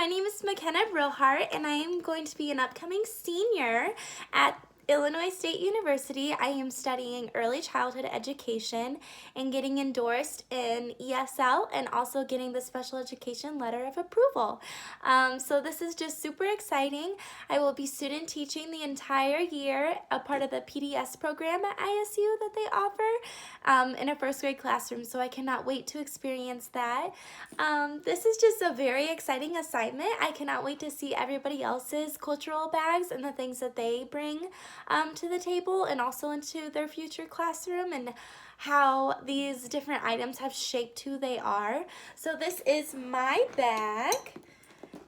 name is McKenna Brillhart, and I am going to be an upcoming senior at Illinois State University. I am studying early childhood education and getting endorsed in ESL and also getting the special education letter of approval. So this is just super exciting. I will be student teaching the entire year, a part of the PDS program at ISU that they offer in a first grade classroom. So I cannot wait to experience that. This is just a very exciting assignment. I cannot wait to see everybody else's cultural bags and the things that they bring to the table and also into their future classroom and how these different items have shaped who they are. So this is my bag,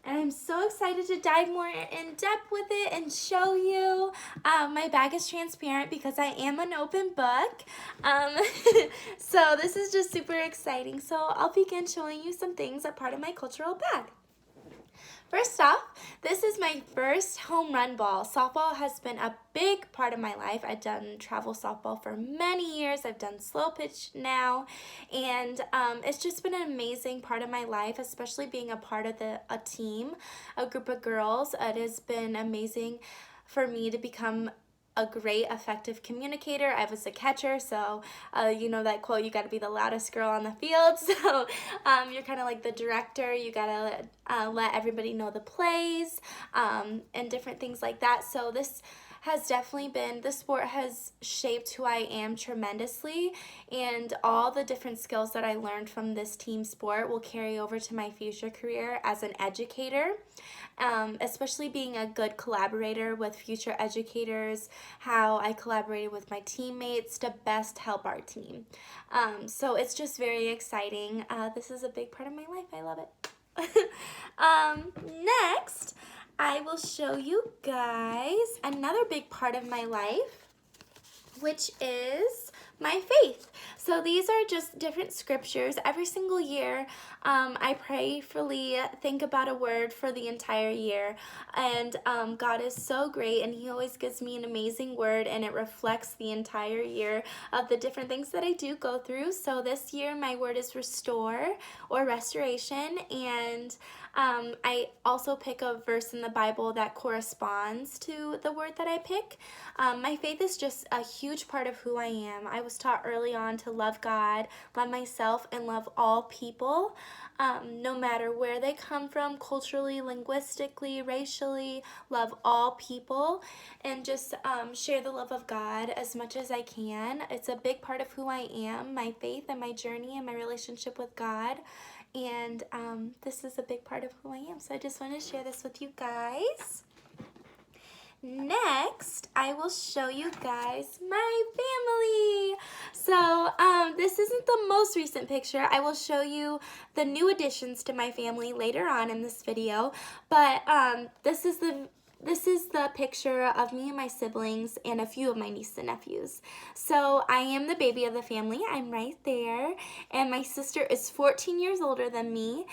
and I'm so excited to dive more in depth with it and show you. My bag is transparent because I am an open book. So this is just super exciting. So I'll begin showing you some things that are part of my cultural bag. First off, this is my first home run ball. Softball has been a big part of my life. I've done travel softball for many years. I've done slow pitch now, and it's just been an amazing part of my life, especially being a part of a team, a group of girls. It has been amazing for me to become a great effective communicator. I was a catcher, so you know that quote, you got to be the loudest girl on the field. So you're kind of like the director. You got to let everybody know the plays and different things like that. So this sport has shaped who I am tremendously, and all the different skills that I learned from this team sport will carry over to my future career as an educator, especially being a good collaborator with future educators, how I collaborated with my teammates to best help our team. So it's just very exciting. This is a big part of my life. I love it. Next, I will show you guys another big part of my life, which is my faith. So these are just different scriptures. Every single year, I prayerfully think about a word for the entire year, and God is so great, and He always gives me an amazing word, and it reflects the entire year of the different things that I do go through. So this year, my word is restore or restoration, and I also pick a verse in the Bible that corresponds to the word that I pick. My faith is just a huge part of who I am. I was taught early on to love God, love myself, and love all people, no matter where they come from, culturally, linguistically, racially, love all people, and just share the love of God as much as I can. It's a big part of who I am, my faith and my journey and my relationship with God. And this is a big part of who I am. So I just want to share this with you guys. Next, I will show you guys my family. So this isn't the most recent picture. I will show you the new additions to my family later on in this video. But this is the picture of me and my siblings and a few of my nieces and nephews. So I am the baby of the family. I'm right there. And my sister is 14 years older than me.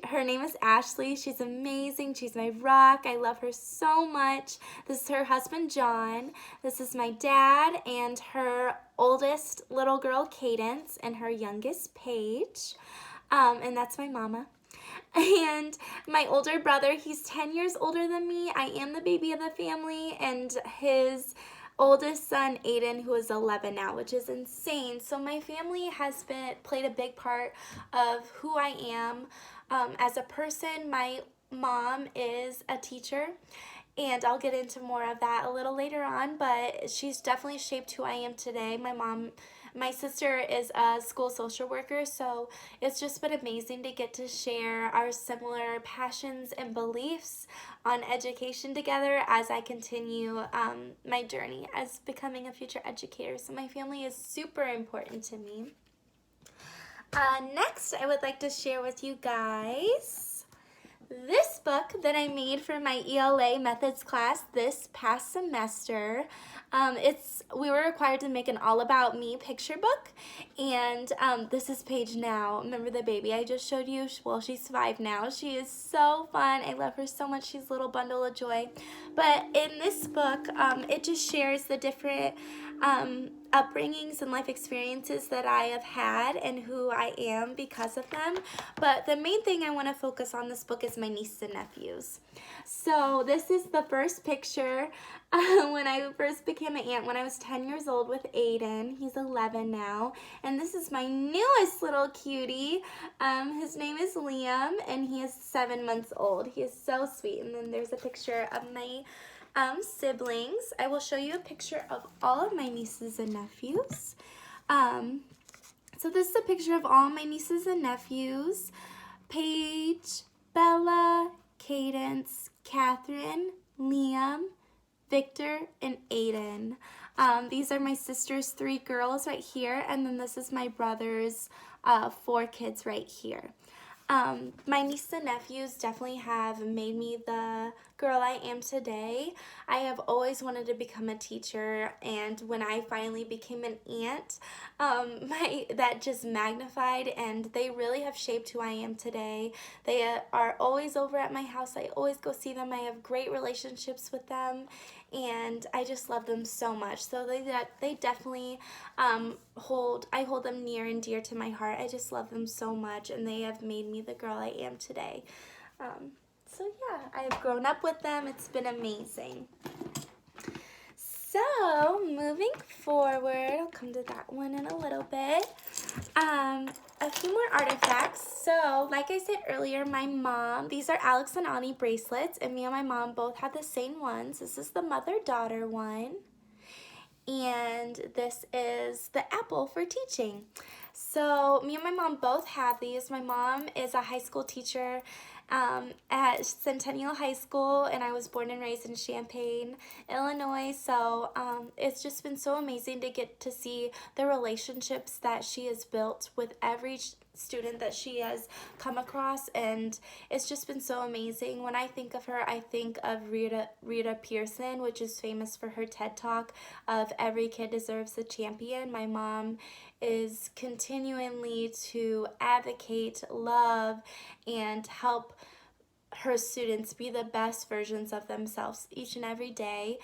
Her name is Ashley. She's amazing. She's my rock. I love her so much. This is her husband, John. This is my dad and her oldest little girl, Cadence, and her youngest, Paige. And that's my mama. And my older brother, he's 10 years older than me. I am the baby of the family, and his oldest son, Aiden, who is 11 now, which is insane. So my family has played a big part of who I am as a person. My mom is a teacher, and I'll get into more of that a little later on, but she's definitely shaped who I am today. My sister is a school social worker, so it's just been amazing to get to share our similar passions and beliefs on education together as I continue my journey as becoming a future educator. So my family is super important to me. Next, I would like to share with you guys this book that I made for my ELA methods class this past semester. We were required to make an all about me picture book, and this is Paige now. Remember the baby I just showed you? Well, she's 5 now. She is so fun. I love her so much. She's a little bundle of joy. But in this book, it just shares the different upbringings and life experiences that I have had and who I am because of them. But the main thing I want to focus on this book is my nieces and nephews. So this is the first picture when I first became an aunt when I was 10 years old with Aiden. He's 11 now. And this is my newest little cutie. His name is Liam and he is 7 months old. He is so sweet. And then there's a picture of my siblings. I will show you a picture of all of my nieces and nephews. So this is a picture of all my nieces and nephews. Paige, Bella, Cadence, Catherine, Liam, Victor, and Aiden. These are my sister's 3 girls right here, and then this is my brother's 4 kids right here. My nieces and nephews definitely have made me the girl I am today. I have always wanted to become a teacher, and when I finally became an aunt, that just magnified, and they really have shaped who I am today. They are always over at my house. I always go see them. I have great relationships with them, and I just love them so much. So they definitely I hold them near and dear to my heart. I just love them so much, and they have made me the girl I am today. So yeah, I have grown up with them. It's been amazing. So moving forward, I'll come to that one in a little bit. A few more artifacts. So like I said earlier, my mom, these are Alex and Ani bracelets, and me and my mom both have the same ones. This is the mother-daughter one. And this is the apple for teaching. So me and my mom both have these. My mom is a high school teacher at Centennial High School, and I was born and raised in Champaign, Illinois. So it's just been so amazing to get to see the relationships that she has built with every student that she has come across, and it's just been so amazing. When I think of her, I think of Rita Pearson, which is famous for her TED Talk of every kid deserves a champion. My mom is continually to advocate, love, and help her students be the best versions of themselves each and every day.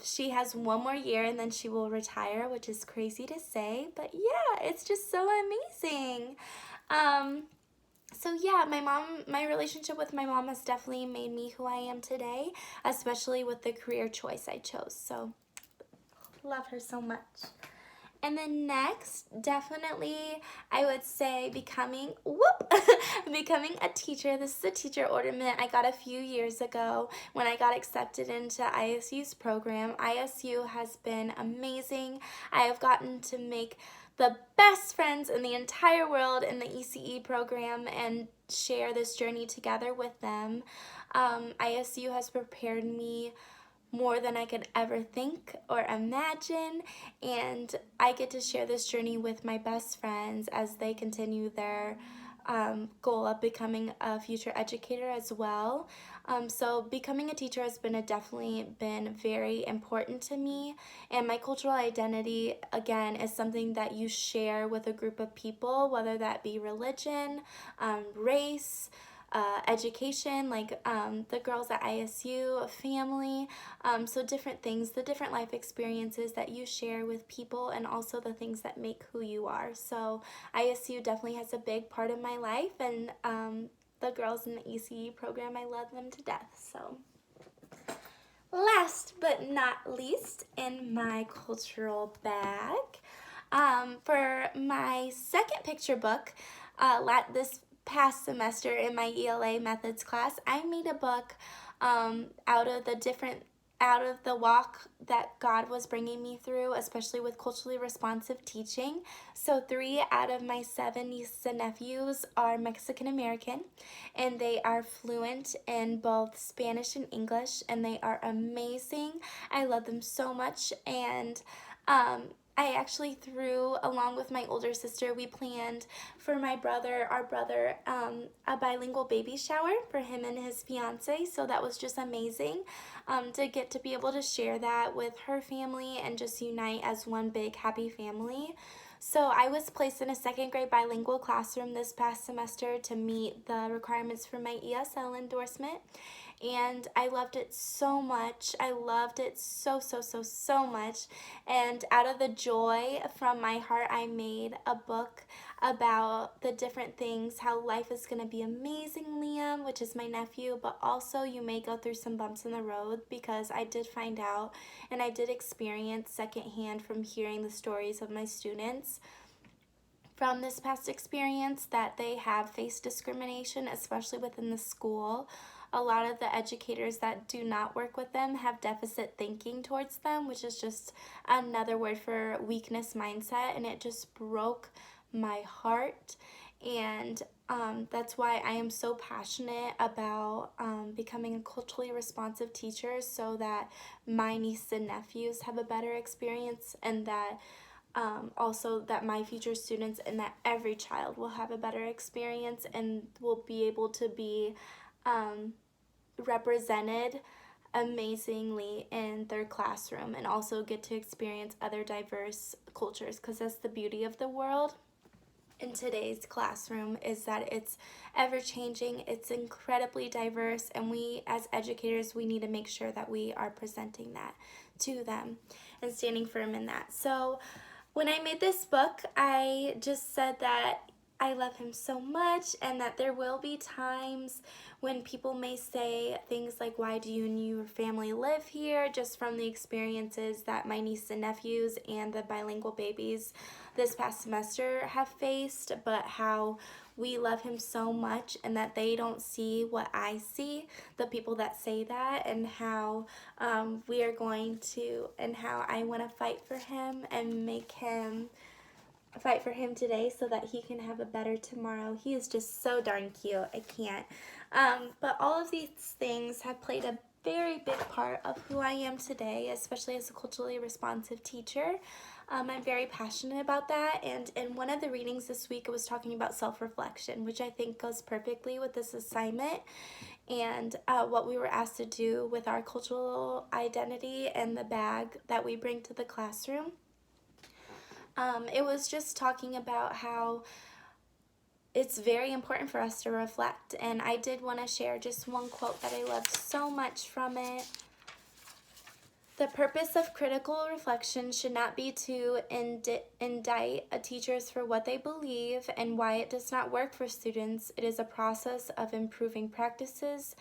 She has one more year and then she will retire, which is crazy to say, but yeah, it's just so amazing. So yeah, my relationship with my mom has definitely made me who I am today, especially with the career choice I chose. So love her so much. And then next, definitely, I would say becoming a teacher. This is a teacher ornament I got a few years ago when I got accepted into ISU's program. ISU has been amazing. I have gotten to make the best friends in the entire world in the ECE program and share this journey together with them. ISU has prepared me more than I could ever think or imagine, and I get to share this journey with my best friends as they continue their goal of becoming a future educator as well. So becoming a teacher has definitely been very important to me, and my cultural identity, again, is something that you share with a group of people, whether that be religion, race, education, like the girls at ISU, family, so different things, the different life experiences that you share with people, and also the things that make who you are. So ISU definitely has a big part of my life, and the girls in the ECE program, I love them to death. So last but not least, in my cultural bag, for my second picture book, this past semester in my ELA methods class, I made a book out of the walk that God was bringing me through, especially with culturally responsive teaching. So 3 out of my 7 nieces and nephews are Mexican American, and they are fluent in both Spanish and English, and they are amazing. I love them so much, and I actually threw, along with my older sister, we planned for our brother, a bilingual baby shower for him and his fiance. So that was just amazing to get to be able to share that with her family and just unite as one big happy family. So I was placed in a second grade bilingual classroom this past semester to meet the requirements for my ESL endorsement. And I loved it so much. I loved it so much. And out of the joy from my heart, I made a book about the different things, how life is going to be amazing, Liam, which is my nephew, but also you may go through some bumps in the road, because I did find out and I did experience secondhand from hearing the stories of my students from this past experience that they have faced discrimination, especially within the school. A lot of the educators that do not work with them have deficit thinking towards them, which is just another word for weakness mindset, and it just broke my heart. And that's why I am so passionate about becoming a culturally responsive teacher, so that my nieces and nephews have a better experience, and that also that my future students and that every child will have a better experience and will be able to be represented amazingly in their classroom, and also get to experience other diverse cultures, because that's the beauty of the world in today's classroom, is that it's ever changing, it's incredibly diverse, and we as educators, we need to make sure that we are presenting that to them and standing firm in that. So when I made this book, I just said that I love him so much, and that there will be times when people may say things like, why do you and your family live here, just from the experiences that my nieces and nephews and the bilingual babies this past semester have faced, but how we love him so much, and that they don't see what I see, the people that say that, and how we are going to, and how I want to fight for him and make him fight for him today so that he can have a better tomorrow. He is just so darn cute. I can't. But all of these things have played a very big part of who I am today, especially as a culturally responsive teacher. I'm very passionate about that, and in one of the readings this week, it was talking about self-reflection, which I think goes perfectly with this assignment, and what we were asked to do with our cultural identity and the bag that we bring to the classroom. It was just talking about how it's very important for us to reflect, and I did want to share just one quote that I loved so much from it. The purpose of critical reflection should not be to indict a teachers for what they believe and why it does not work for students. It is a process of improving practices,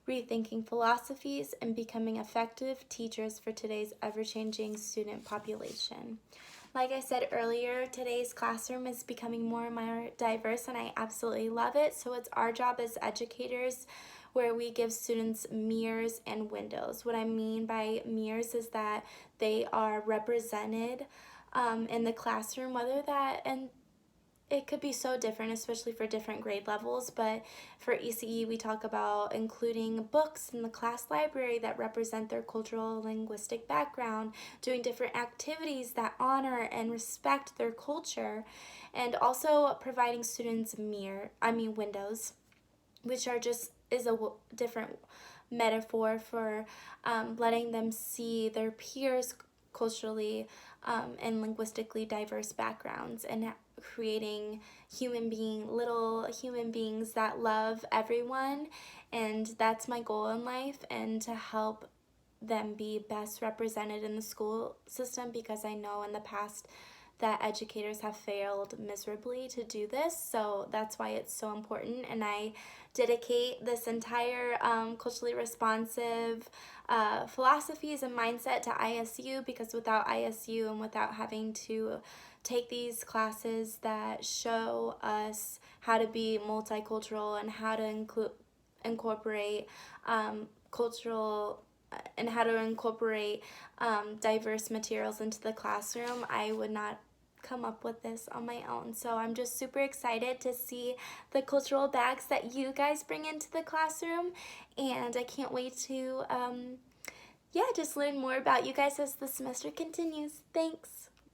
rethinking philosophies, and becoming effective teachers for today's ever-changing student population. Like I said earlier, today's classroom is becoming more and more diverse, and I absolutely love it. So it's our job as educators where we give students mirrors and windows. What I mean by mirrors is that they are represented in the classroom, whether that, and it could be so different, especially for different grade levels, but for ECE, we talk about including books in the class library that represent their cultural linguistic background, doing different activities that honor and respect their culture, and also providing students windows, which are just is a different metaphor for letting them see their peers culturally and linguistically diverse backgrounds, and creating little human beings that love everyone. And that's my goal in life, and to help them be best represented in the school system, because I know in the past that educators have failed miserably to do this. So that's why it's so important, and I dedicate this entire culturally responsive philosophies and mindset to ISU, because without ISU and without having to take these classes that show us how to be multicultural and how to incorporate cultural and how to incorporate diverse materials into the classroom, I would not come up with this on my own. So I'm just super excited to see the cultural bags that you guys bring into the classroom, and I can't wait to just learn more about you guys as the semester continues. Thanks.